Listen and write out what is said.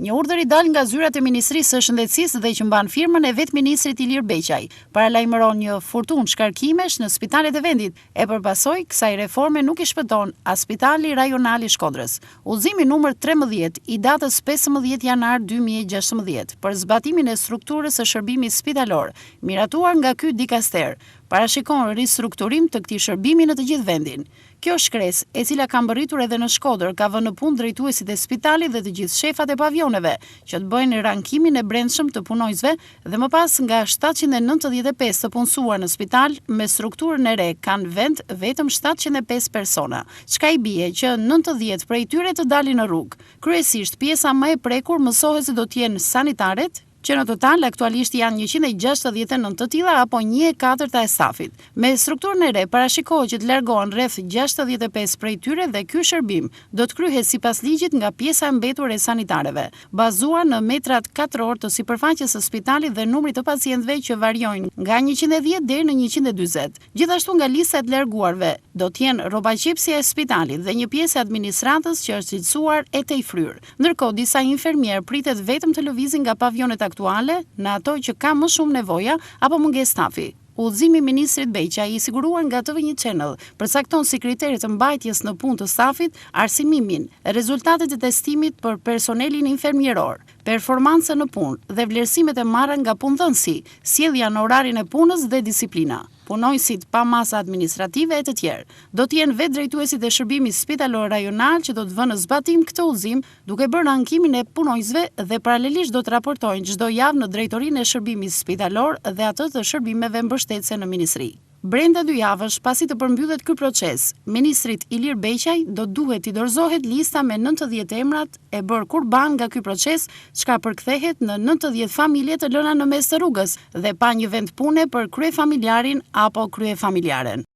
Një urdhër i dal nga zyrat e Ministrisë së Shëndetësisë dhe që mban firmën e vetë ministrit Ilir Beqaj, paralajmëron një furtunë shkarkimesh në spitalet e vendit, e përpasoj kësaj reforme nuk i shpëton as Spitali Rajonal i Shkodrës. Udhëzimi numër 13 i datës 15 janar 2016 për zbatimin e strukturës së shërbimit spitalor, miratuar nga ky dikaster, parashikon ristrukturim të këtij shërbimi në të gjithë vendin. Kjo shkresë, e cila ka mbërritur edhe në Shkodër, ka vënë në punë drejtuesit e spitalit dhe të gjithë shefat e pavioneve, që të bëjnë rankimin e brendshëm të punojësve dhe më pas nga 795 të punësuar në spital me strukturën e re kanë vend vetëm 705 persona, çka i bie që 90 prej tyre të dalin në rrugë. Kryesisht pjesa më e prekur mësohet se do të jenë sanitaret, që në total aktualisht janë 169 të tilla apo 1/4 e stafit. Me strukturën e re parashikohet që të largohen rreth 65 prej tyre dhe ky shërbim do të kryhet sipas ligjit nga pjesa e mbetur e sanitareve, bazuar në metrat katror të sipërfaqes së spitalit dhe numrit të pacientëve që variojnë nga 110 deri në 140. Gjithashtu nga lista e të larguarve do të jenë rrobaqepësia e spitalit dhe një pjesë e administratës që është cilësuar e tejfryr. Ndërkohë disa infermier pritet vetëm të lëvizin nga pavionet aktuale në ato që ka më shumë nevoja apo mungesë stafi. Udhëzimi i ministrit Beqaj i siguruar nga TV1 Channel përcakton si kriteret të mbajtjes në punë të stafit arsimimin, rezultatet e testimit për personelin infermieror, performancën në punë dhe vlerësimet e marra nga punëdhënësi, sjellja në orarin e punës dhe disiplina. Punojësit pa masa administrative e të tjerë. Do të jenë vetë drejtuesit e shërbimit spitalor rajonal që do të vënë në zbatim këtë udhëzim, duke bërë ankimin e punojësve dhe paralelisht do të raportojnë çdo javë në drejtorinë e shërbimit spitalor dhe atë të shërbimeve mbështetëse në ministri. Brenda 2 javësh, pasi të përmbyllet ky proces, ministrit Ilir Beqaj do duhet t'i dorëzohet lista me 90 emrat e bërë kurban nga ky proces, çka përkthehet në 90 familje të lëna në mes të rrugës dhe pa një vend pune për kryefamiljarin apo kryefamiljaren.